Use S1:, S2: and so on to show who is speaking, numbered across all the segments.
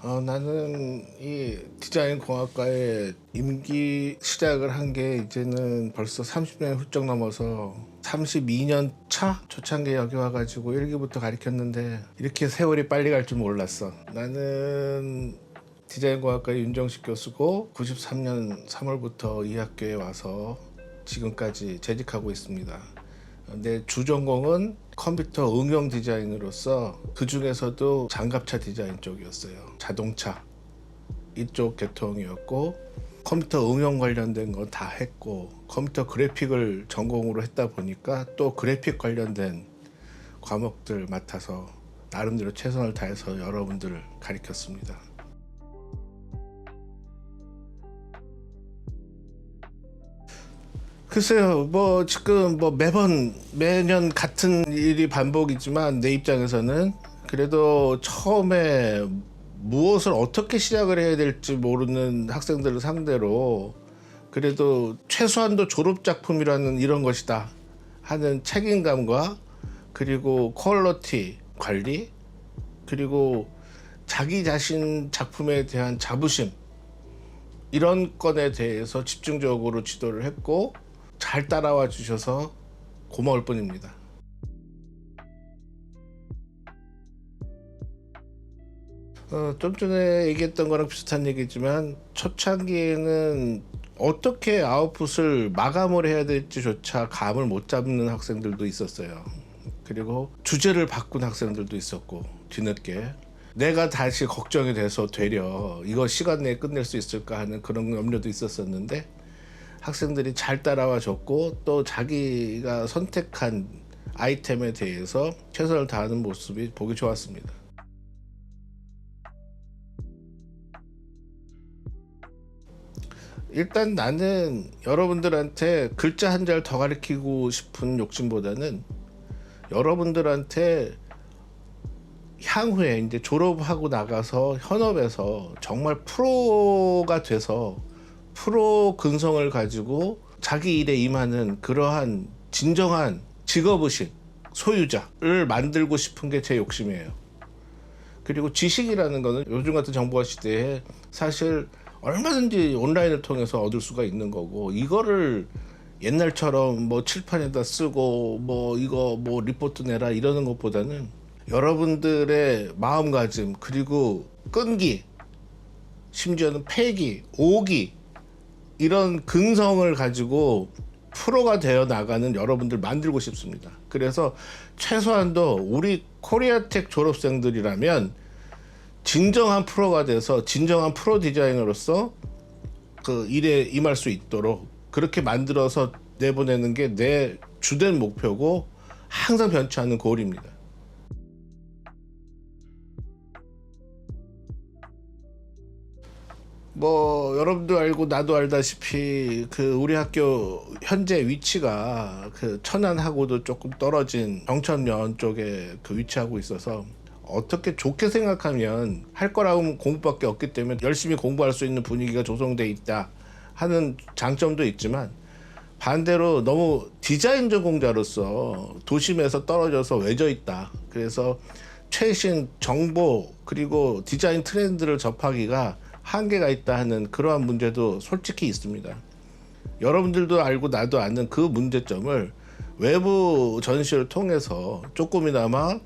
S1: 나는 이 디자인 공학과에 임기 시작을 한 게 이제는 벌써 30년이 훌쩍 넘어서 32년 차 초창기에 여기 와가지고 1기부터 가르쳤는데 이렇게 세월이 빨리 갈 줄 몰랐어. 나는 디자인공학과 윤정식 교수고 93년 3월부터 이 학교에 와서 지금까지 재직하고 있습니다. 내 주전공은 컴퓨터 응용 디자인으로서 그 중에서도 장갑차 디자인 쪽이었어요. 자동차 이쪽 계통이었고 컴퓨터 응용 관련된 거 다 했고 컴퓨터 그래픽을 전공으로 했다 보니까 또 그래픽 관련된 과목들 맡아서 나름대로 최선을 다해서 여러분들을 가르쳤습니다. 글쎄요, 지금 매년 같은 일이 반복이지만 내 입장에서는 그래도 처음에 무엇을 어떻게 시작을 해야 될지 모르는 학생들을 상대로 그래도 최소한도 졸업작품이라는 이런 것이다 하는 책임감과 그리고 퀄리티 관리 그리고 자기 자신 작품에 대한 자부심 이런 건에 대해서 집중적으로 지도를 했고 잘 따라와 주셔서 고마울 뿐입니다. 좀 전에 얘기했던 거랑 비슷한 얘기지만 초창기에는 어떻게 아웃풋을 마감을 해야 될지조차 감을 못 잡는 학생들도 있었어요. 그리고 주제를 바꾼 학생들도 있었고 뒤늦게 내가 다시 걱정이 돼서 되려 이거 시간 내에 끝낼 수 있을까 하는 그런 염려도 있었었는데 학생들이 잘 따라와 줬고 또 자기가 선택한 아이템에 대해서 최선을 다하는 모습이 보기 좋았습니다. 일단 나는 여러분들한테 글자 한 잘 더 가르치고 싶은 욕심보다는 여러분들한테 향후에 이제 졸업하고 나가서 현업에서 정말 프로가 돼서 프로 근성을 가지고 자기 일에 임하는 그러한 진정한 직업의식 소유자를 만들고 싶은 게 제 욕심이에요. 그리고 지식이라는 거는 요즘 같은 정보화 시대에 사실 얼마든지 온라인을 통해서 얻을 수가 있는 거고 이거를 옛날처럼 칠판에다 쓰고 이거 리포트 내라 이러는 것보다는 여러분들의 마음가짐 그리고 끈기 심지어는 패기, 오기 이런 근성을 가지고 프로가 되어 나가는 여러분들 만들고 싶습니다. 그래서 최소한도 우리 코리아텍 졸업생들이라면 진정한 프로가 돼서 진정한 프로 디자이너로서 그 일에 임할 수 있도록 그렇게 만들어서 내보내는 게 내 주된 목표고 항상 변치 않는 고울입니다. 여러분도 알고 나도 알다시피 그 우리 학교 현재 위치가 그 천안하고도 조금 떨어진 정천면 쪽에 그 위치하고 있어서 어떻게 좋게 생각하면 할 거라고 공부밖에 없기 때문에 열심히 공부할 수 있는 분위기가 조성돼 있다 하는 장점도 있지만 반대로 너무 디자인 전공자로서 도심에서 떨어져서 외져 있다. 그래서 최신 정보 그리고 디자인 트렌드를 접하기가 한계가 있다 하는 그러한 문제도 솔직히 있습니다. 여러분들도 알고 나도 아는 그 문제점을 외부 전시를 통해서 조금이나마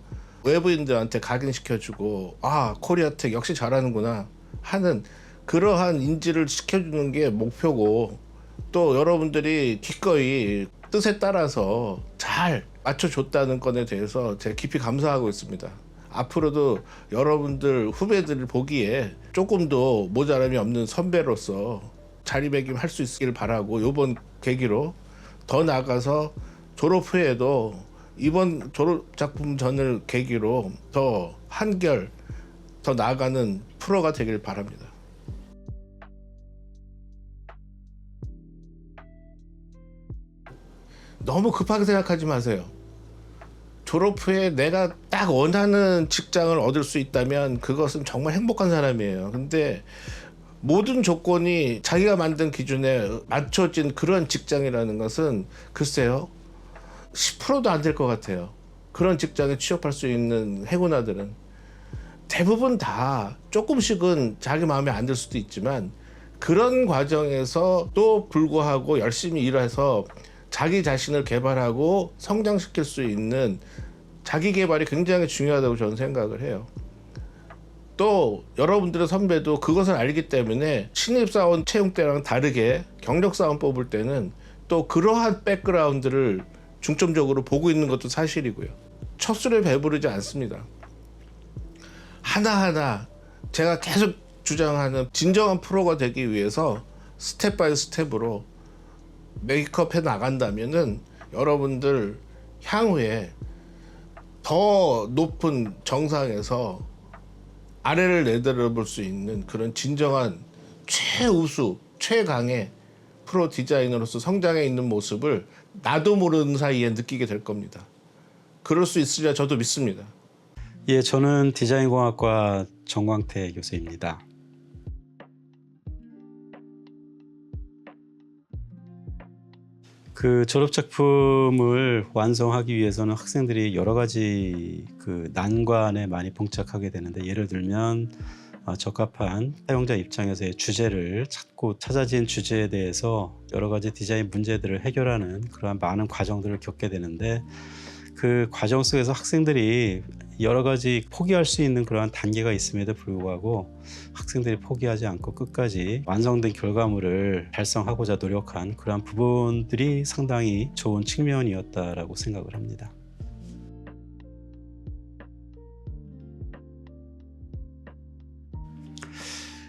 S1: 외부인들한테 각인시켜주고 코리아텍 역시 잘하는구나 하는 그러한 인지를 시켜주는 게 목표고 또 여러분들이 기꺼이 뜻에 따라서 잘 맞춰줬다는 건에 대해서 제가 깊이 감사하고 있습니다. 앞으로도 여러분들 후배들을 보기에 조금도 모자람이 없는 선배로서 자리매김할 수 있길 바라고 이번 계기로 더 나아가서 졸업 후에도 이번 졸업작품 전을 계기로 더 한결 더 나아가는 프로가 되길 바랍니다. 너무 급하게 생각하지 마세요. 졸업 후에 내가 딱 원하는 직장을 얻을 수 있다면 그것은 정말 행복한 사람이에요. 근데 모든 조건이 자기가 만든 기준에 맞춰진 그런 직장이라는 것은 글쎄요 10%도 안 될 것 같아요. 그런 직장에 취업할 수 있는 행운아들은 대부분 다 조금씩은 자기 마음에 안 들 수도 있지만 그런 과정에서 또 불구하고 열심히 일해서 자기 자신을 개발하고 성장시킬 수 있는 자기 개발이 굉장히 중요하다고 저는 생각을 해요. 또 여러분들의 선배도 그것을 알기 때문에 신입사원 채용 때랑 다르게 경력사원 뽑을 때는 또 그러한 백그라운드를 중점적으로 보고 있는 것도 사실이고요. 첫 술에 배부르지 않습니다. 하나하나 제가 계속 주장하는 진정한 프로가 되기 위해서 스텝 바이 스텝으로 메이크업 해 나간다면은 여러분들 향후에 더 높은 정상에서 아래를 내다볼 수 있는 그런 진정한 최우수, 최강의 프로 디자이너로서 성장해 있는 모습을 나도 모르는 사이에 느끼게 될 겁니다. 그럴 수 있으리라 저도 믿습니다.
S2: 예, 저는 디자인공학과 정광태 교수입니다. 그 졸업 작품을 완성하기 위해서는 학생들이 여러 가지 그 난관에 많이 봉착하게 되는데, 예를 들면 적합한 사용자 입장에서의 주제를 찾고 찾아진 주제에 대해서 여러 가지 디자인 문제들을 해결하는 그러한 많은 과정들을 겪게 되는데, 그 과정 속에서 학생들이 여러 가지 포기할 수 있는 그러한 단계가 있음에도 불구하고 학생들이 포기하지 않고 끝까지 완성된 결과물을 달성하고자 노력한 그러한 부분들이 상당히 좋은 측면이었다라고 생각을 합니다.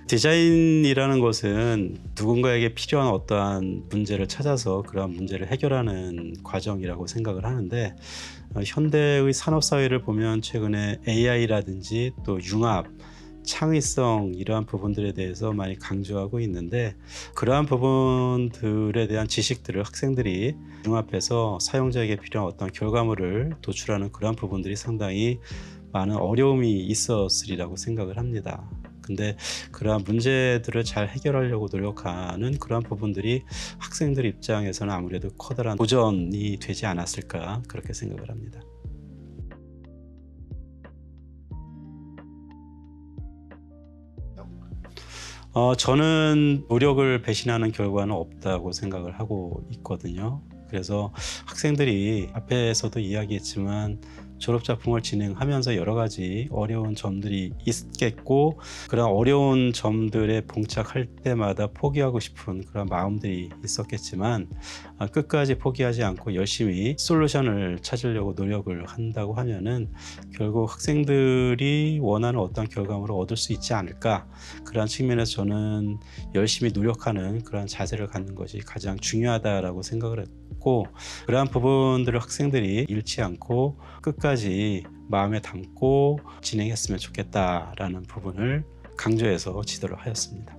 S2: 디자인이라는 것은 누군가에게 필요한 어떠한 문제를 찾아서 그러한 문제를 해결하는 과정이라고 생각을 하는데, 현대의 산업사회를 보면 최근에 AI라든지 또 융합, 창의성 이러한 부분들에 대해서 많이 강조하고 있는데, 그러한 부분들에 대한 지식들을 학생들이 융합해서 사용자에게 필요한 어떤 결과물을 도출하는 그러한 부분들이 상당히 많은 어려움이 있었으리라고 생각을 합니다. 근데 그러한 문제들을 잘 해결하려고 노력하는 그러한 부분들이 학생들 입장에서는 아무래도 커다란 도전이 되지 않았을까, 그렇게 생각을 합니다. 저는 노력을 배신하는 결과는 없다고 생각을 하고 있거든요. 그래서 학생들이 앞에서도 이야기했지만 졸업작품을 진행하면서 여러 가지 어려운 점들이 있겠고, 그런 어려운 점들에 봉착할 때마다 포기하고 싶은 그런 마음들이 있었겠지만, 끝까지 포기하지 않고 열심히 솔루션을 찾으려고 노력을 한다고 하면은 결국 학생들이 원하는 어떤 결과물을 얻을 수 있지 않을까, 그런 측면에서 저는 열심히 노력하는 그런 자세를 갖는 것이 가장 중요하다라고 생각을 했고, 그러한 부분들을 학생들이 잃지 않고 끝까지 마음에 담고 진행했으면 좋겠다라는 부분을 강조해서 지도를 하였습니다.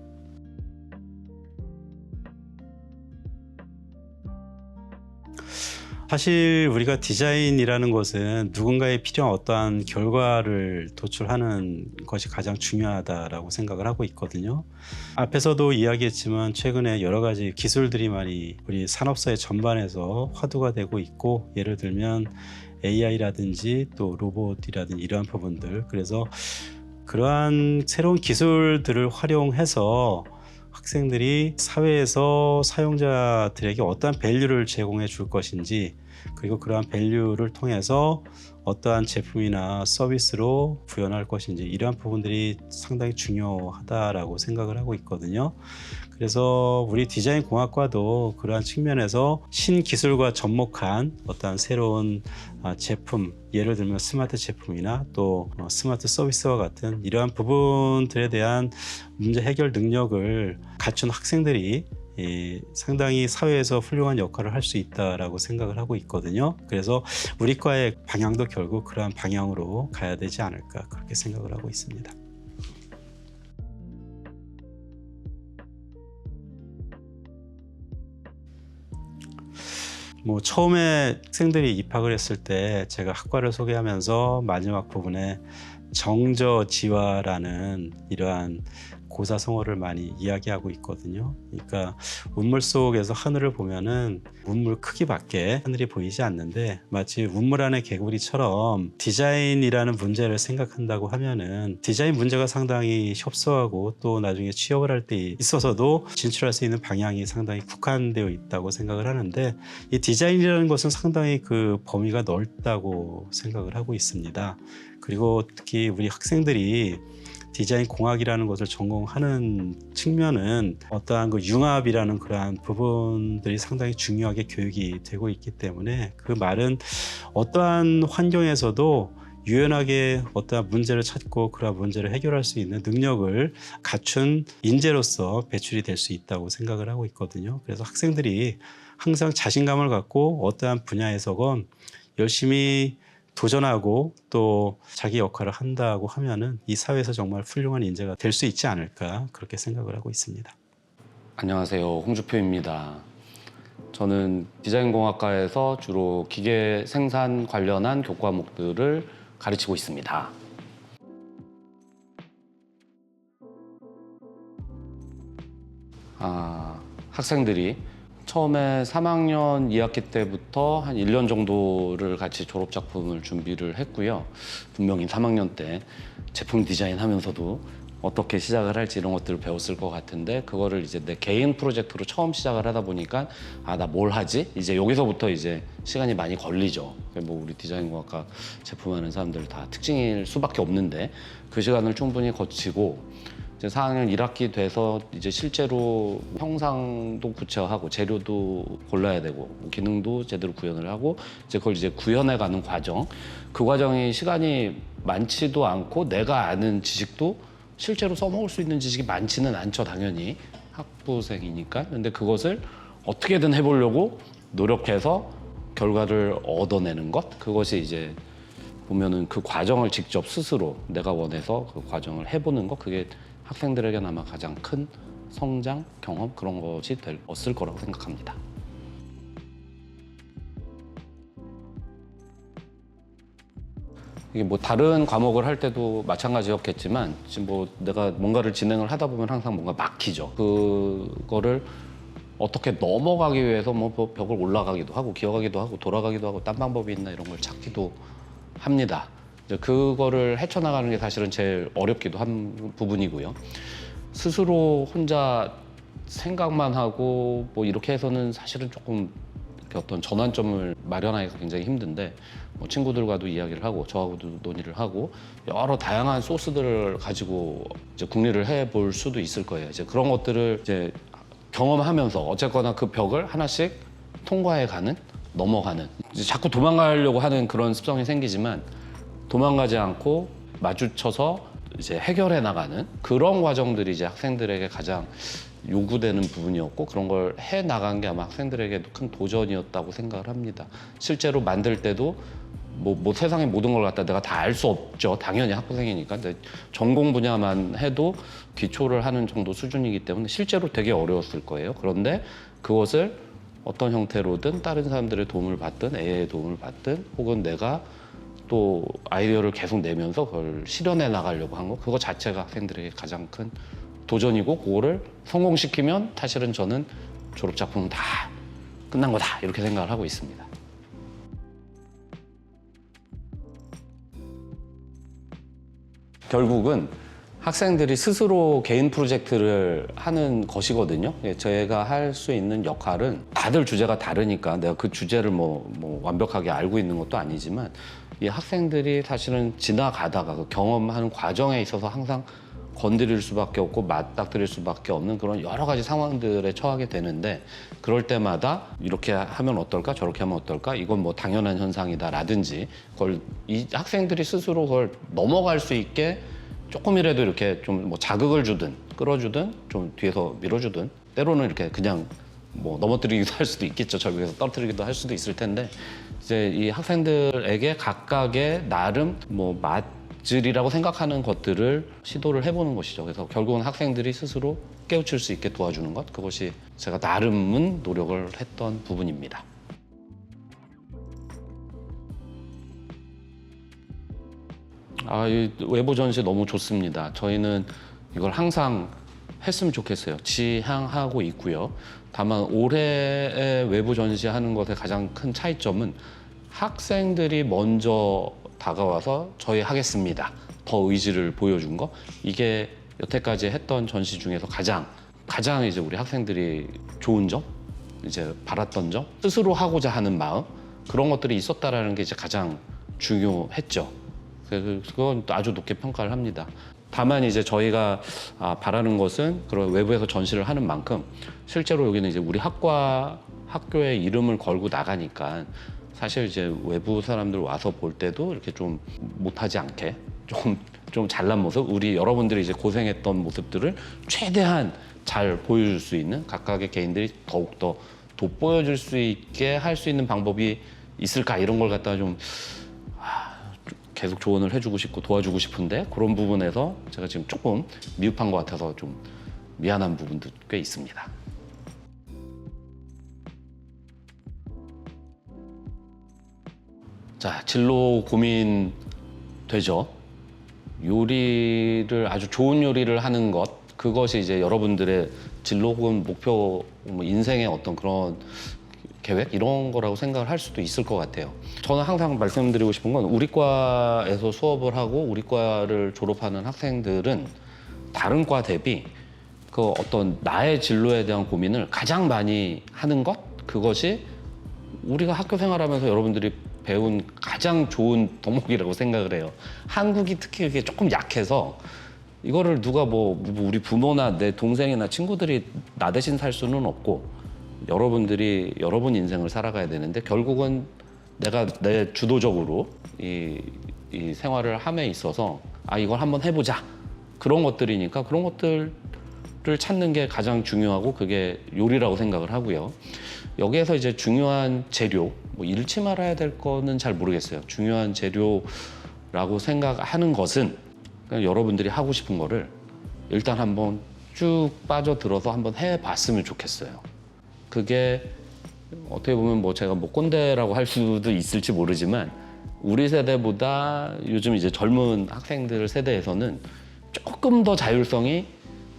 S2: 사실 우리가 디자인이라는 것은 누군가에 필요한 어떠한 결과를 도출하는 것이 가장 중요하다라고 생각을 하고 있거든요. 앞에서도 이야기했지만 최근에 여러 가지 기술들이 많이 우리 산업사회 전반에서 화두가 되고 있고, 예를 들면 AI라든지 또 로봇이라든지 이러한 부분들, 그래서 그러한 새로운 기술들을 활용해서 학생들이 사회에서 사용자들에게 어떠한 밸류를 제공해 줄 것인지, 그리고 그러한 밸류를 통해서 어떠한 제품이나 서비스로 구현할 것인지, 이러한 부분들이 상당히 중요하다라고 생각을 하고 있거든요. 그래서 우리 디자인 공학과도 그러한 측면에서 신기술과 접목한 어떠한 새로운 제품, 예를 들면 스마트 제품이나 또 스마트 서비스와 같은 이러한 부분들에 대한 문제 해결 능력을 갖춘 학생들이 상당히 사회에서 훌륭한 역할을 할 수 있다라고 생각을 하고 있거든요. 그래서 우리 과의 방향도 결국 그러한 방향으로 가야 되지 않을까, 그렇게 생각을 하고 있습니다. 처음에 학생들이 입학을 했을 때 제가 학과를 소개하면서 마지막 부분에 정저지화라는 이러한 고사성어를 많이 이야기하고 있거든요. 그러니까 운물 속에서 하늘을 보면은 운물 크기밖에 하늘이 보이지 않는데 마치 운물 안의 개구리처럼 디자인이라는 문제를 생각한다고 하면은 디자인 문제가 상당히 협소하고 또 나중에 취업을 할 때 있어서도 진출할 수 있는 방향이 상당히 국한되어 있다고 생각을 하는데 이 디자인이라는 것은 상당히 그 범위가 넓다고 생각을 하고 있습니다. 그리고 특히 우리 학생들이 디자인 공학이라는 것을 전공하는 측면은 어떠한 그 융합이라는 그러한 부분들이 상당히 중요하게 교육이 되고 있기 때문에 그 말은 어떠한 환경에서도 유연하게 어떠한 문제를 찾고 그러한 문제를 해결할 수 있는 능력을 갖춘 인재로서 배출이 될 수 있다고 생각을 하고 있거든요. 그래서 학생들이 항상 자신감을 갖고 어떠한 분야에서건 열심히 도전하고 또 자기 역할을 한다고 하면은 이 사회에서 정말 훌륭한 인재가 될 수 있지 않을까 그렇게 생각을 하고 있습니다.
S3: 안녕하세요. 홍주표입니다. 저는 디자인공학과에서 주로 기계 생산 관련한 교과목들을 가르치고 있습니다. 학생들이 처음에 3학년 2학기 때부터 한 1년 정도를 같이 졸업작품을 준비를 했고요. 분명히 3학년 때 제품 디자인 하면서도 어떻게 시작을 할지 이런 것들을 배웠을 것 같은데 그거를 이제 내 개인 프로젝트로 처음 시작을 하다 보니까 나 뭘 하지? 이제 여기서부터 이제 시간이 많이 걸리죠. 뭐 우리 디자인공학과 제품하는 사람들 다 특징일 수밖에 없는데 그 시간을 충분히 거치고 이제 4학년 1학기 돼서 이제 실제로 형상도 구체화하고 재료도 골라야 되고 기능도 제대로 구현을 하고 이제 그걸 이제 구현해가는 과정. 그 과정이 시간이 많지도 않고 내가 아는 지식도 실제로 써먹을 수 있는 지식이 많지는 않죠, 당연히 학부생이니까. 근데 그것을 어떻게든 해보려고 노력해서 결과를 얻어내는 것, 그것이 이제 보면은 그 과정을 직접 스스로 내가 원해서 그 과정을 해보는 것, 그게 학생들에게는 아마 가장 큰 성장, 경험 그런 것이 되었을 거라고 생각합니다. 이게 뭐 다른 과목을 할 때도 마찬가지였겠지만 지금 뭐 내가 뭔가를 진행을 하다 보면 항상 뭔가 막히죠. 그거를 어떻게 넘어가기 위해서 뭐 벽을 올라가기도 하고 기어가기도 하고 돌아가기도 하고 딴 방법이 있나 이런 걸 찾기도 합니다. 이제 그거를 헤쳐나가는 게 사실은 제일 어렵기도 한 부분이고요. 스스로 혼자 생각만 하고 뭐 이렇게 해서는 사실은 조금 어떤 전환점을 마련하기가 굉장히 힘든데 뭐 친구들과도 이야기를 하고 저하고도 논의를 하고 여러 다양한 소스들을 가지고 이제 궁리를 해볼 수도 있을 거예요. 이제 그런 것들을 이제 경험하면서 어쨌거나 그 벽을 하나씩 통과해가는, 넘어가는, 이제 자꾸 도망가려고 하는 그런 습성이 생기지만 도망가지 않고 마주쳐서 이제 해결해 나가는 그런 과정들이 이제 학생들에게 가장 요구되는 부분이었고 그런 걸 해 나간 게 아마 학생들에게도 큰 도전이었다고 생각을 합니다. 실제로 만들 때도 뭐 세상의 모든 걸 갖다 내가 다 알 수 없죠. 당연히 학부생이니까. 근데 전공 분야만 해도 기초를 하는 정도 수준이기 때문에 실제로 되게 어려웠을 거예요. 그런데 그것을 어떤 형태로든 다른 사람들의 도움을 받든 애의 도움을 받든 혹은 내가 또 아이디어를 계속 내면서 그걸 실현해 나가려고 한 거, 그거 자체가 학생들에게 가장 큰 도전이고 그거를 성공시키면 사실은 저는 졸업작품은 다 끝난 거다 이렇게 생각을 하고 있습니다. 결국은 학생들이 스스로 개인 프로젝트를 하는 것이거든요. 제가 할 수 있는 역할은 다들 주제가 다르니까 내가 그 주제를 뭐 완벽하게 알고 있는 것도 아니지만 이 학생들이 사실은 지나가다가 그 경험하는 과정에 있어서 항상 건드릴 수밖에 없고 맞닥뜨릴 수밖에 없는 그런 여러 가지 상황들에 처하게 되는데 그럴 때마다 이렇게 하면 어떨까 저렇게 하면 어떨까 이건 뭐 당연한 현상이다라든지 그걸 이 학생들이 스스로 그걸 넘어갈 수 있게 조금이라도 이렇게 좀 뭐 자극을 주든 끌어주든 좀 뒤에서 밀어주든 때로는 이렇게 그냥 뭐 넘어뜨리기도 할 수도 있겠죠. 저기에서 떨어뜨리기도 할 수도 있을 텐데 이제 이 학생들에게 각각의 나름 뭐 맛들이라고 생각하는 것들을 시도를 해보는 것이죠. 그래서 결국은 학생들이 스스로 깨우칠 수 있게 도와주는 것, 그것이 제가 나름은 노력을 했던 부분입니다. 이 외부 전시 너무 좋습니다. 저희는 이걸 항상 했으면 좋겠어요. 지향하고 있고요. 다만 올해의 외부 전시하는 것의 가장 큰 차이점은 학생들이 먼저 다가와서 저희 하겠습니다. 더 의지를 보여준 거. 이게 여태까지 했던 전시 중에서 가장 이제 우리 학생들이 좋은 점, 이제 바랐던 점, 스스로 하고자 하는 마음, 그런 것들이 있었다라는 게 이제 가장 중요했죠. 그래서 그건 아주 높게 평가를 합니다. 다만 이제 저희가 바라는 것은 그런 외부에서 전시를 하는 만큼 실제로 여기는 이제 우리 학교의 이름을 걸고 나가니까 사실 이제 외부 사람들 와서 볼 때도 이렇게 좀 못하지 않게 좀 잘난 모습, 우리 여러분들이 이제 고생했던 모습들을 최대한 잘 보여줄 수 있는, 각각의 개인들이 더욱더 돋보여줄 수 있게 할 수 있는 방법이 있을까, 이런 걸 갖다가 좀 계속 조언을 해주고 싶고 도와주고 싶은데, 그런 부분에서 제가 지금 조금 미흡한 것 같아서 좀 미안한 부분도 꽤 있습니다. 자, 진로 고민 되죠. 요리를, 아주 좋은 요리를 하는 것, 그것이 이제 여러분들의 진로 혹은 목표, 뭐 인생의 어떤 그런 계획, 이런 거라고 생각을 할 수도 있을 것 같아요. 저는 항상 말씀드리고 싶은 건, 우리 과에서 수업을 하고 우리 과를 졸업하는 학생들은 다른 과 대비 그 어떤 나의 진로에 대한 고민을 가장 많이 하는 것, 그것이 우리가 학교 생활하면서 여러분들이 배운 가장 좋은 덕목이라고 생각을 해요. 한국이 특히 그게 조금 약해서 이거를 누가 뭐 우리 부모나 내 동생이나 친구들이 나 대신 살 수는 없고, 여러분들이 여러분 인생을 살아가야 되는데, 결국은 내가 내 주도적으로 이 생활을 함에 있어서 이걸 한번 해보자, 그런 것들이니까 그런 것들을 찾는 게 가장 중요하고, 그게 요리라고 생각을 하고요. 여기에서 이제 중요한 재료, 뭐 잃지 말아야 될 거는 잘 모르겠어요. 중요한 재료라고 생각하는 것은 그냥 여러분들이 하고 싶은 거를 일단 한번 쭉 빠져들어서 한번 해봤으면 좋겠어요. 그게 어떻게 보면 뭐 제가 뭐 꼰대라고 할 수도 있을지 모르지만, 우리 세대보다 요즘 이제 젊은 학생들 세대에서는 조금 더 자율성이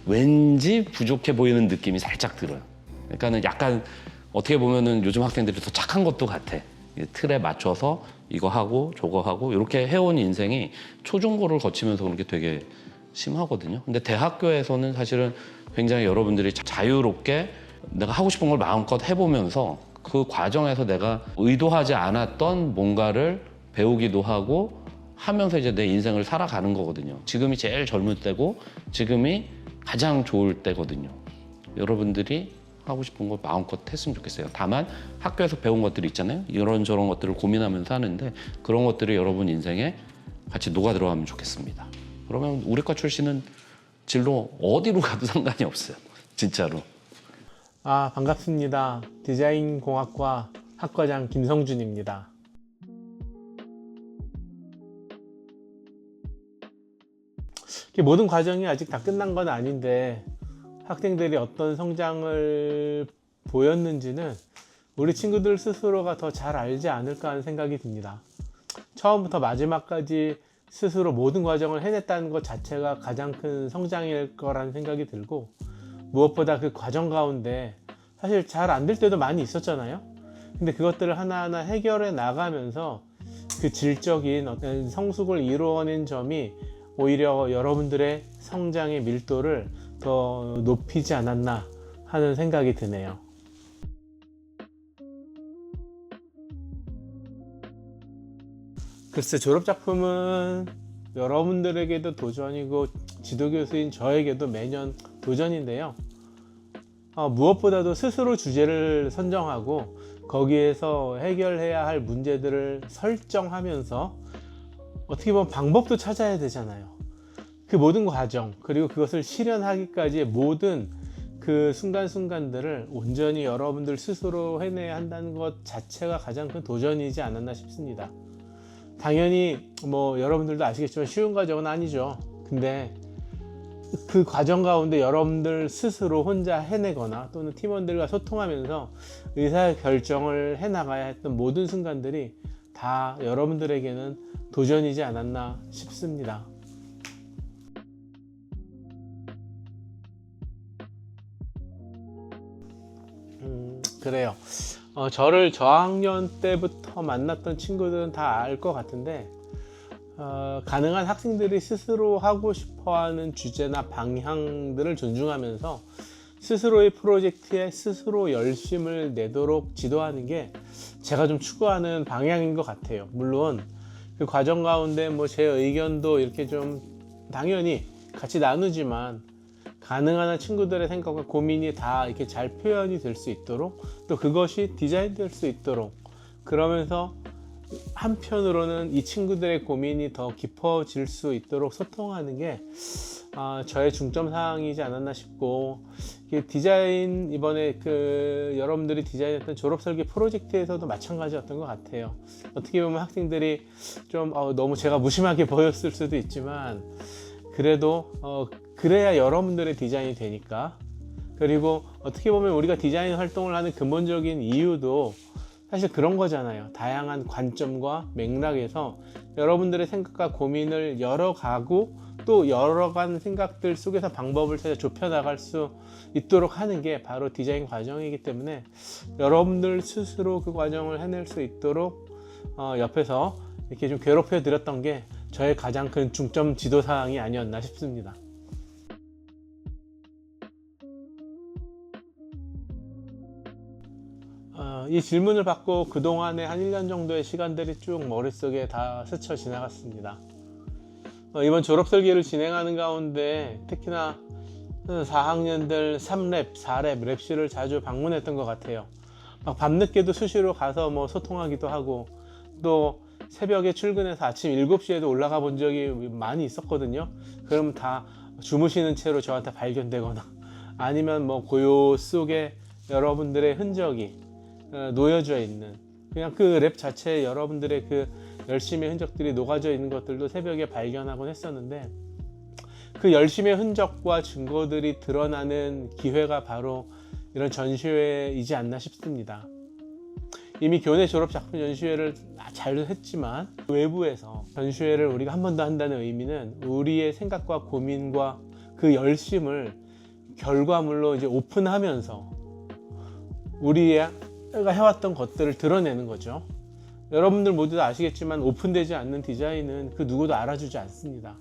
S3: 왠지 부족해 보이는 느낌이 살짝 들어요. 그러니까는 약간 어떻게 보면은 요즘 학생들이 더 착한 것도 같아. 틀에 맞춰서 이거 하고 저거 하고 이렇게 해온 인생이 초중고를 거치면서 그런 게 되게 심하거든요. 근데 대학교에서는 사실은 굉장히 여러분들이 자유롭게 내가 하고 싶은 걸 마음껏 해보면서 그 과정에서 내가 의도하지 않았던 뭔가를 배우기도 하고 하면서 이제 내 인생을 살아가는 거거든요. 지금이 제일 젊을 때고 지금이 가장 좋을 때거든요. 여러분들이 하고 싶은 거 마음껏 했으면 좋겠어요. 다만 학교에서 배운 것들이 있잖아요. 이런저런 것들을 고민하면서 하는데, 그런 것들이 여러분 인생에 같이 녹아 들어가면 좋겠습니다. 그러면 우리과 출신은 진로 어디로 가도 상관이 없어요. 진짜로.
S4: 반갑습니다. 디자인공학과 학과장 김성준입니다. 모든 과정이 아직 다 끝난 건 아닌데, 학생들이 어떤 성장을 보였는지는 우리 친구들 스스로가 더 잘 알지 않을까 하는 생각이 듭니다. 처음부터 마지막까지 스스로 모든 과정을 해냈다는 것 자체가 가장 큰 성장일 거라는 생각이 들고, 무엇보다 그 과정 가운데 사실 잘 안 될 때도 많이 있었잖아요. 근데 그것들을 하나하나 해결해 나가면서 그 질적인 어떤 성숙을 이루어낸 점이 오히려 여러분들의 성장의 밀도를 더 높이지 않았나 하는 생각이 드네요. 글쎄, 졸업작품은 여러분들에게도 도전이고 지도교수인 저에게도 매년 도전인데요. 무엇보다도 스스로 주제를 선정하고 거기에서 해결해야 할 문제들을 설정하면서 어떻게 보면 방법도 찾아야 되잖아요. 그 모든 과정, 그리고 그것을 실현하기까지의 모든 그 순간순간들을 온전히 여러분들 스스로 해내야 한다는 것 자체가 가장 큰 도전이지 않았나 싶습니다. 당연히 뭐 여러분들도 아시겠지만 쉬운 과정은 아니죠. 근데 그 과정 가운데 여러분들 스스로 혼자 해내거나 또는 팀원들과 소통하면서 의사결정을 해나가야 했던 모든 순간들이 다 여러분들에게는 도전이지 않았나 싶습니다. 그래요. 저를 저학년 때부터 만났던 친구들은 다 알 것 같은데 가능한 학생들이 스스로 하고 싶어하는 주제나 방향들을 존중하면서 스스로의 프로젝트에 스스로 열심을 내도록 지도하는 게 제가 좀 추구하는 방향인 것 같아요. 물론 그 과정 가운데 뭐 제 의견도 이렇게 좀 당연히 같이 나누지만 가능한 한 친구들의 생각과 고민이 다 이렇게 잘 표현이 될 수 있도록 또 그것이 디자인될 수 있도록 그러면서 한편으로는 이 친구들의 고민이 더 깊어질 수 있도록 소통하는 게 저의 중점 사항이지 않았나 싶고 디자인 이번에 여러분들이 디자인했던 졸업 설계 프로젝트에서도 마찬가지였던 것 같아요. 어떻게 보면 학생들이 좀 너무 제가 무심하게 보였을 수도 있지만 그래도 그래야 여러분들의 디자인이 되니까 그리고 어떻게 보면 우리가 디자인 활동을 하는 근본적인 이유도 사실 그런 거잖아요. 다양한 관점과 맥락에서 여러분들의 생각과 고민을 열어가고 또 열어간 생각들 속에서 방법을 찾아 좁혀나갈 수 있도록 하는 게 바로 디자인 과정이기 때문에 여러분들 스스로 그 과정을 해낼 수 있도록 옆에서 이렇게 좀 괴롭혀 드렸던 게 저의 가장 큰 중점 지도 사항이 아니었나 싶습니다. 이 질문을 받고 그동안에 한 1년 정도의 시간들이 쭉 머릿속에 다 스쳐 지나갔습니다. 이번 졸업 설계를 진행하는 가운데 특히나 4학년들 3랩, 4랩, 랩실을 자주 방문했던 것 같아요. 막 밤늦게도 수시로 가서 뭐 소통하기도 하고 또 새벽에 출근해서 아침 7시에도 올라가 본 적이 많이 있었거든요. 그럼 다 주무시는 채로 저한테 발견되거나 아니면 뭐 고요 속에 여러분들의 흔적이 놓여져 있는 그냥 그 랩 자체에 여러분들의 그 열심의 흔적들이 녹아져 있는 것들도 새벽에 발견하곤 했었는데 그 열심의 흔적과 증거들이 드러나는 기회가 바로 이런 전시회이지 않나 싶습니다. 이미 교내 졸업 작품 전시회를 잘 했지만 외부에서 전시회를 우리가 한 번 더 한다는 의미는 우리의 생각과 고민과 그 열심을 결과물로 이제 오픈하면서 우리가 해왔던 것들을 드러내는 거죠. 여러분들 모두 다 아시겠지만 오픈되지 않는 디자인은 그 누구도 알아주지 않습니다.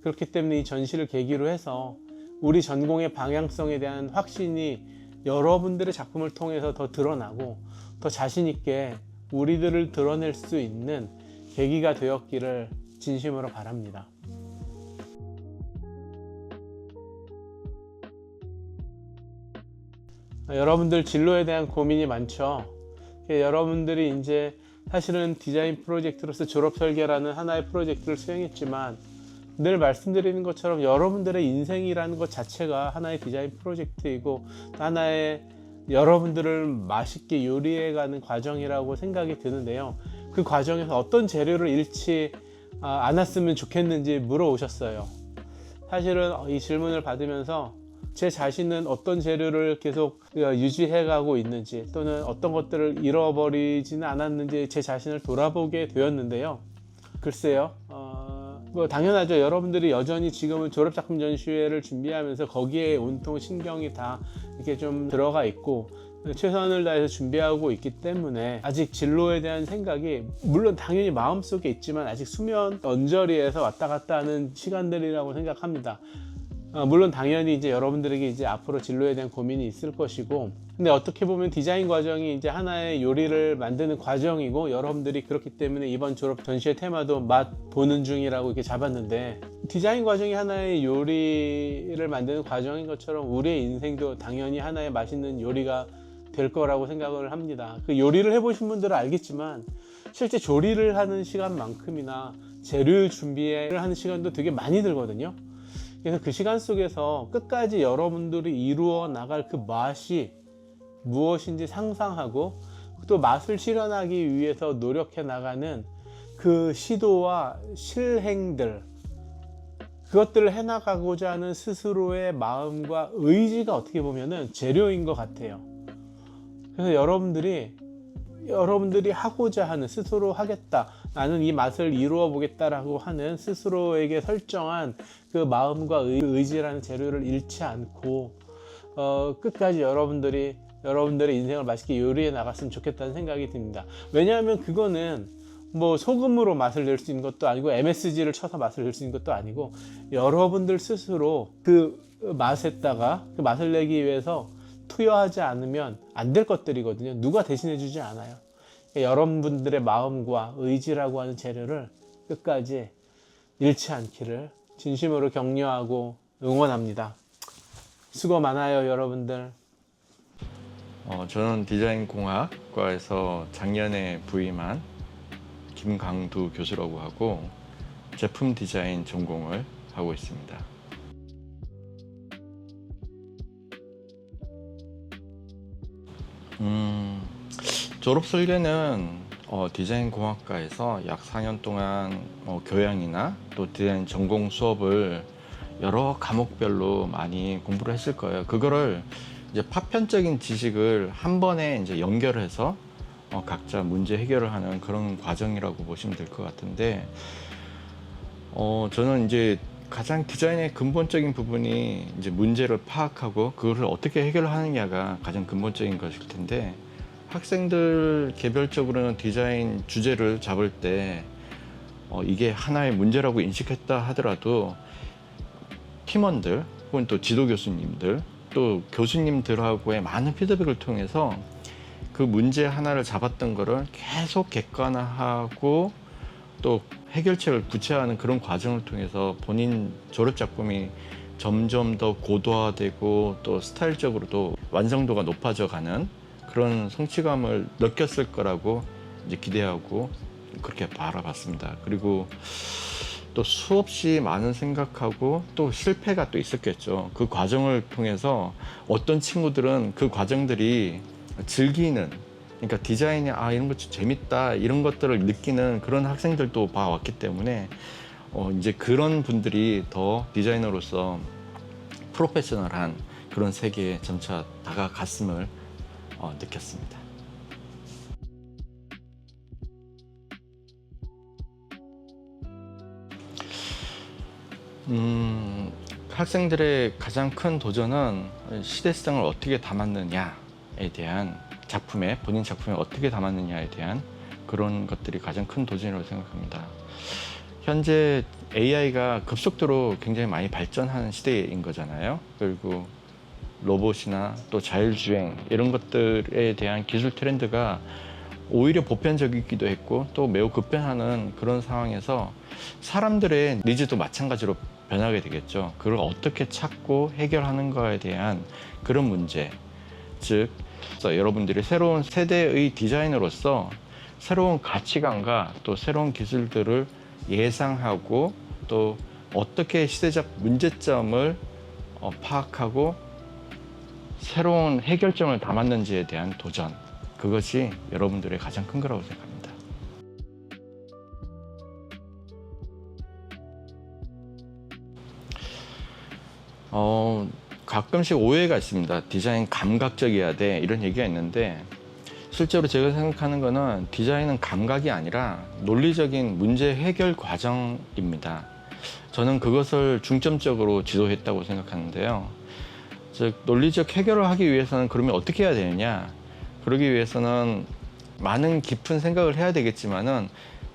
S4: 그렇기 때문에 이 전시를 계기로 해서 우리 전공의 방향성에 대한 확신이 여러분들의 작품을 통해서 더 드러나고 더 자신 있게 우리들을 드러낼 수 있는 계기가 되었기를 진심으로 바랍니다. 여러분들 진로에 대한 고민이 많죠. 여러분들이 이제 사실은 디자인 프로젝트로서 졸업 설계라는 하나의 프로젝트를 수행했지만 늘 말씀드리는 것처럼 여러분들의 인생이라는 것 자체가 하나의 디자인 프로젝트이고 하나의 여러분들을 맛있게 요리해가는 과정이라고 생각이 드는데요. 그 과정에서 어떤 재료를 잃지 않았으면 좋겠는지 물어오셨어요. 사실은 이 질문을 받으면서 제 자신은 어떤 재료를 계속 유지해가고 있는지 또는 어떤 것들을 잃어버리지는 않았는지 제 자신을 돌아보게 되었는데요. 글쎄요. 뭐 당연하죠. 여러분들이 여전히 지금은 졸업작품 전시회를 준비하면서 거기에 온통 신경이 다 이렇게 좀 들어가 있고 최선을 다해서 준비하고 있기 때문에 아직 진로에 대한 생각이 물론 당연히 마음속에 있지만 아직 수면 언저리에서 왔다 갔다 하는 시간들이라고 생각합니다. 물론 당연히 이제 여러분들에게 이제 앞으로 진로에 대한 고민이 있을 것이고 근데 어떻게 보면 디자인 과정이 이제 하나의 요리를 만드는 과정이고 여러분들이 그렇기 때문에 이번 졸업 전시회 테마도 맛 보는 중이라고 이렇게 잡았는데 디자인 과정이 하나의 요리를 만드는 과정인 것처럼 우리의 인생도 당연히 하나의 맛있는 요리가 될 거라고 생각을 합니다. 그 요리를 해보신 분들은 알겠지만 실제 조리를 하는 시간만큼이나 재료 준비를 하는 시간도 되게 많이 들거든요. 그래서 그 시간 속에서 끝까지 여러분들이 이루어 나갈 그 맛이 무엇인지 상상하고 또 맛을 실현하기 위해서 노력해 나가는 그 시도와 실행들 그것들을 해나가고자 하는 스스로의 마음과 의지가 어떻게 보면은 재료인 것 같아요. 그래서 여러분들이 하고자 하는 스스로 하겠다 나는 이 맛을 이루어 보겠다라고 하는 스스로에게 설정한 그 마음과 의지라는 재료를 잃지 않고 끝까지 여러분들이 여러분들의 인생을 맛있게 요리해 나갔으면 좋겠다는 생각이 듭니다. 왜냐하면 그거는 뭐 소금으로 맛을 낼 수 있는 것도 아니고 MSG를 쳐서 맛을 낼 수 있는 것도 아니고 여러분들 스스로 그 맛에다가 그 맛을 내기 위해서 투여하지 않으면 안 될 것들이거든요. 누가 대신해 주지 않아요. 그러니까 여러분들의 마음과 의지라고 하는 재료를 끝까지 잃지 않기를 진심으로 격려하고 응원합니다. 수고 많아요, 여러분들.
S5: 저는 디자인공학과에서 작년에 부임한 김강두 교수라고 하고 제품 디자인 전공을 하고 있습니다. 졸업 설계는 디자인공학과에서 약 4년 동안 교양이나 또 디자인 전공 수업을 여러 과목별로 많이 공부를 했을 거예요. 그거를 이제 파편적인 지식을 한 번에 이제 연결해서 각자 문제 해결을 하는 그런 과정이라고 보시면 될 것 같은데, 저는 이제 가장 디자인의 근본적인 부분이 이제 문제를 파악하고 그것을 어떻게 해결하느냐가 가장 근본적인 것일 텐데, 학생들 개별적으로는 디자인 주제를 잡을 때 이게 하나의 문제라고 인식했다 하더라도 팀원들 혹은 또 지도 교수님들 또 교수님들하고의 많은 피드백을 통해서 그 문제 하나를 잡았던 거를 계속 객관화하고 또 해결책을 구체화하는 그런 과정을 통해서 본인 졸업 작품이 점점 더 고도화되고 또 스타일적으로도 완성도가 높아져 가는 그런 성취감을 느꼈을 거라고 이제 기대하고 그렇게 바라봤습니다. 그리고 또 수없이 많은 생각하고 또 실패가 또 있었겠죠. 그 과정을 통해서 어떤 친구들은 그 과정들이 즐기는, 그러니까 디자인이 이런 거 재밌다 이런 것들을 느끼는 그런 학생들도 봐왔기 때문에 이제 그런 분들이 더 디자이너로서 프로페셔널한 그런 세계에 점차 다가갔음을 느꼈습니다. 학생들의 가장 큰 도전은 시대성을 어떻게 담았느냐에 대한 본인 작품에 어떻게 담았느냐에 대한 그런 것들이 가장 큰 도전이라고 생각합니다. 현재 AI가 급속도로 굉장히 많이 발전하는 시대인 거잖아요. 그리고 로봇이나 또 자율주행 이런 것들에 대한 기술 트렌드가 오히려 보편적이기도 했고 또 매우 급변하는 그런 상황에서 사람들의 니즈도 마찬가지로 변하게 되겠죠. 그걸 어떻게 찾고 해결하는가에 대한 그런 문제, 즉 여러분들이 새로운 세대의 디자이너로서 새로운 가치관과 또 새로운 기술들을 예상하고 또 어떻게 시대적 문제점을 파악하고 새로운 해결점을 담았는지에 대한 도전, 그것이 여러분들의 가장 큰 거라고 생각합니다. 가끔씩 오해가 있습니다. 디자인 감각적이어야 돼 이런 얘기가 있는데 실제로 제가 생각하는 거는 디자인은 감각이 아니라 논리적인 문제 해결 과정입니다. 저는 그것을 중점적으로 지도했다고 생각하는데요. 즉 논리적 해결을 하기 위해서는 그러면 어떻게 해야 되느냐, 그러기 위해서는 많은 깊은 생각을 해야 되겠지만은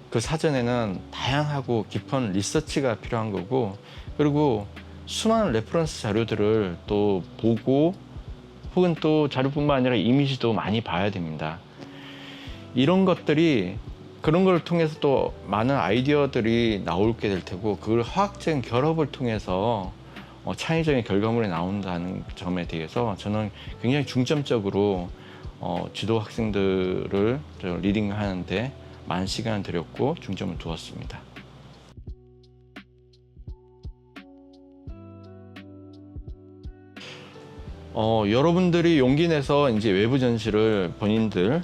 S5: 그 사전에는 다양하고 깊은 리서치가 필요한 거고, 그리고 수많은 레퍼런스 자료들을 또 보고 혹은 또 자료뿐만 아니라 이미지도 많이 봐야 됩니다. 이런 것들이 그런 걸 통해서 또 많은 아이디어들이 나오게 될 테고 그걸 화학적인 결합을 통해서 창의적인 결과물이 나온다는 점에 대해서 저는 굉장히 중점적으로 지도 학생들을 리딩하는데 많은 시간을 들였고 중점을 두었습니다. 여러분들이 용기 내서 이제 외부 전시를 본인들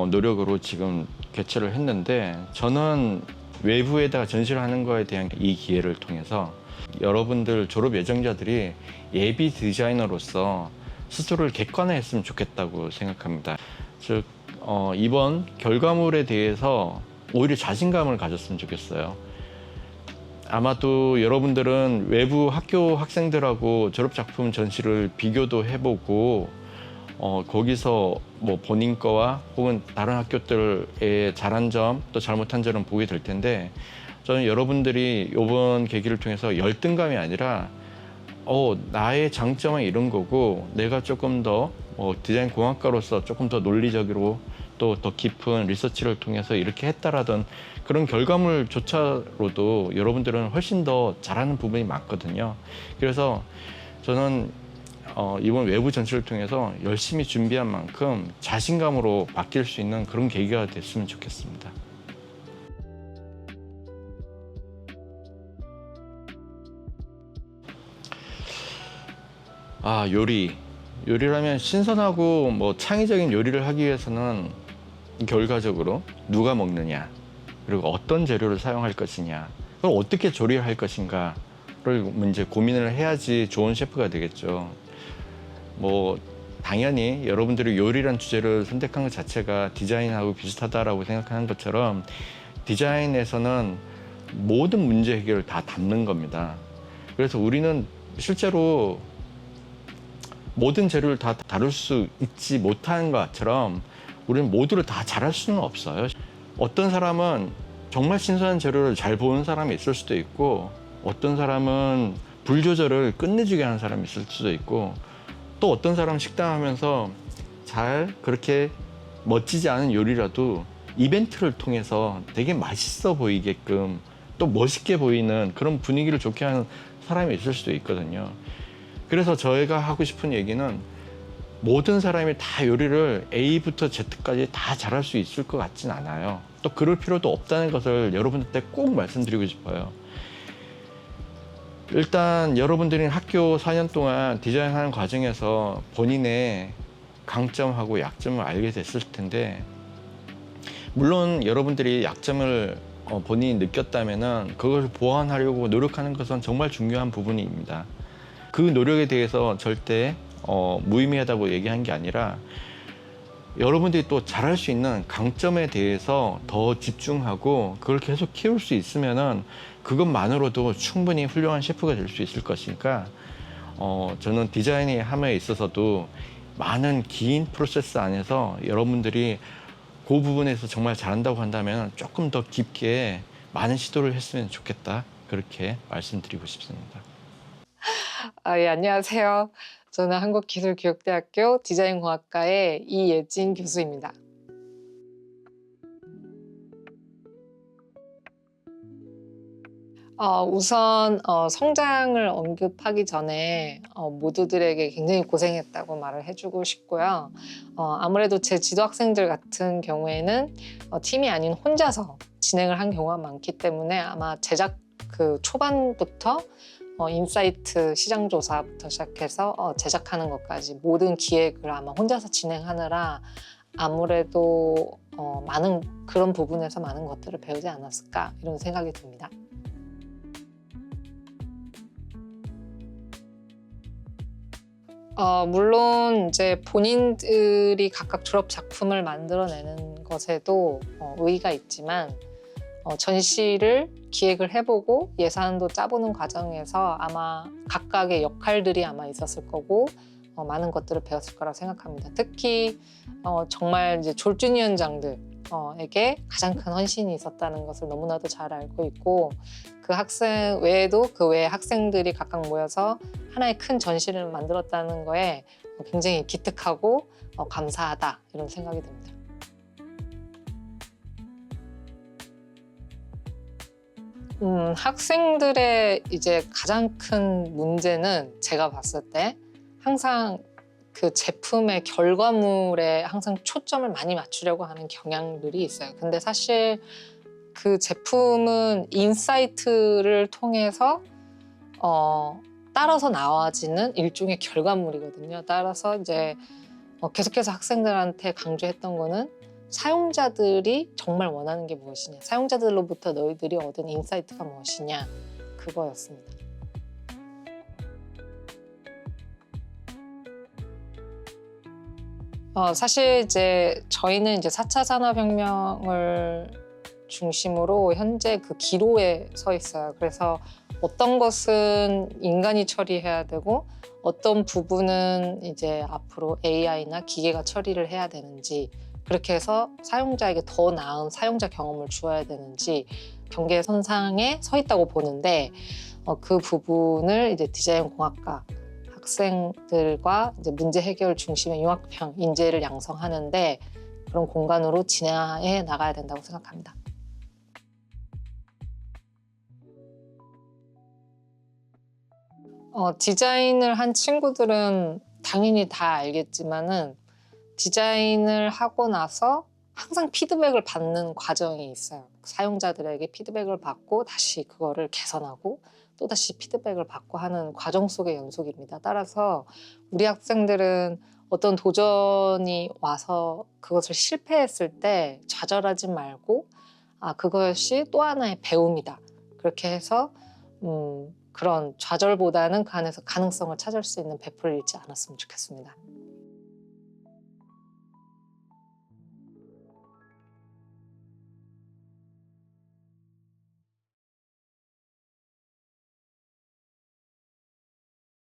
S5: 노력으로 지금 개최를 했는데, 저는 외부에다가 전시를 하는 거에 대한 이 기회를 통해서 여러분들 졸업 예정자들이 예비 디자이너로서 스스로를 객관화했으면 좋겠다고 생각합니다. 즉 이번 결과물에 대해서 오히려 자신감을 가졌으면 좋겠어요. 아마도 여러분들은 외부 학교 학생들하고 졸업작품 전시를 비교도 해보고 거기서 뭐 본인 거와 혹은 다른 학교들의 잘한 점 또 잘못한 점은 보게 될 텐데 저는 여러분들이 이번 계기를 통해서 열등감이 아니라 나의 장점은 이런 거고 내가 조금 더 디자인 공학과로서 조금 더 논리적으로 또 더 깊은 리서치를 통해서 이렇게 했다라던 그런 결과물조차로도 여러분들은 훨씬 더 잘하는 부분이 많거든요. 그래서 저는 이번 외부 전시를 통해서 열심히 준비한 만큼 자신감으로 바뀔 수 있는 그런 계기가 됐으면 좋겠습니다. 요리라면 신선하고 뭐 창의적인 요리를 하기 위해서는 결과적으로 누가 먹느냐, 그리고 어떤 재료를 사용할 것이냐, 그걸 어떻게 조리를 할 것인가를 이제 고민을 해야지 좋은 셰프가 되겠죠. 뭐 당연히 여러분들이 요리란 주제를 선택한 것 자체가 디자인하고 비슷하다라고 생각하는 것처럼 디자인에서는 모든 문제 해결을 다 담는 겁니다. 그래서 우리는 실제로 모든 재료를 다 다룰 수 있지 못하는 것처럼 우리는 모두를 다 잘할 수는 없어요. 어떤 사람은 정말 신선한 재료를 잘 보는 사람이 있을 수도 있고 어떤 사람은 불 조절을 끝내주게 하는 사람이 있을 수도 있고 또 어떤 사람은 식당 하면서 잘 그렇게 멋지지 않은 요리라도 이벤트를 통해서 되게 맛있어 보이게끔 또 멋있게 보이는 그런 분위기를 좋게 하는 사람이 있을 수도 있거든요. 그래서 저희가 하고 싶은 얘기는 모든 사람이 다 요리를 A부터 Z까지 다 잘할 수 있을 것 같진 않아요. 또 그럴 필요도 없다는 것을 여러분들한테 꼭 말씀드리고 싶어요. 일단 여러분들이 학교 4년 동안 디자인하는 과정에서 본인의 강점하고 약점을 알게 됐을 텐데 물론 여러분들이 약점을 본인이 느꼈다면 그걸 보완하려고 노력하는 것은 정말 중요한 부분입니다. 그 노력에 대해서 절대 무의미하다고 얘기한 게 아니라 여러분들이 또 잘할 수 있는 강점에 대해서 더 집중하고 그걸 계속 키울 수 있으면은 그것만으로도 충분히 훌륭한 셰프가 될 수 있을 것이니까 저는 디자인이 함에 있어서도 많은 긴 프로세스 안에서 여러분들이 그 부분에서 정말 잘한다고 한다면 조금 더 깊게 많은 시도를 했으면 좋겠다 그렇게 말씀드리고 싶습니다.
S6: 예, 안녕하세요. 저는 한국기술교육대학교 디자인공학과의 이예진 교수입니다. 우선 성장을 언급하기 전에 모두들에게 굉장히 고생했다고 말을 해주고 싶고요. 아무래도 제 지도 학생들 같은 경우에는 팀이 아닌 혼자서 진행을 한 경우가 많기 때문에 아마 제작 그 초반부터 인사이트 시장조사부터 시작해서 제작하는 것까지 모든 기획을 아마 혼자서 진행하느라 아무래도 많은 그런 부분에서 많은 것들을 배우지 않았을까 이런 생각이 듭니다. 물론 이제 본인들이 각각 졸업 작품을 만들어내는 것에도 의의가 있지만 전시를 기획을 해보고 예산도 짜보는 과정에서 아마 각각의 역할들이 아마 있었을 거고 많은 것들을 배웠을 거라고 생각합니다. 특히 정말 이제 졸준위원장들에게 가장 큰 헌신이 있었다는 것을 너무나도 잘 알고 있고 그 학생 외에도 그 외의 학생들이 각각 모여서 하나의 큰 전시를 만들었다는 거에 굉장히 기특하고 감사하다 이런 생각이 듭니다. 학생들의 이제 가장 큰 문제는 제가 봤을 때 항상 그 제품의 결과물에 항상 초점을 많이 맞추려고 하는 경향들이 있어요. 근데 사실 그 제품은 인사이트를 통해서 따라서 나와지는 일종의 결과물이거든요. 따라서 이제 계속해서 학생들한테 강조했던 거는 사용자들이 정말 원하는 게 무엇이냐, 사용자들로부터 너희들이 얻은 인사이트가 무엇이냐, 그거였습니다. 사실 이제 저희는 이제 4차 산업혁명을 중심으로 현재 그 기로에 서 있어요. 그래서 어떤 것은 인간이 처리해야 되고 어떤 부분은 이제 앞으로 AI나 기계가 처리를 해야 되는지, 그렇게 해서 사용자에게 더 나은 사용자 경험을 주어야 되는지 경계선상에 서 있다고 보는데, 그 부분을 이제 디자인 공학과 학생들과 이제 문제 해결 중심의 융합형 인재를 양성하는데 그런 공간으로 진화해 나가야 된다고 생각합니다. 디자인을 한 친구들은 당연히 다 알겠지만은 디자인을 하고 나서 항상 피드백을 받는 과정이 있어요. 사용자들에게 피드백을 받고 다시 그거를 개선하고 또 다시 피드백을 받고 하는 과정 속의 연속입니다. 따라서 우리 학생들은 어떤 도전이 와서 그것을 실패했을 때 좌절하지 말고 그것이 또 하나의 배움이다. 그렇게 해서 그런 좌절보다는 그 안에서 가능성을 찾을 수 있는 배포를 잃지 않았으면 좋겠습니다.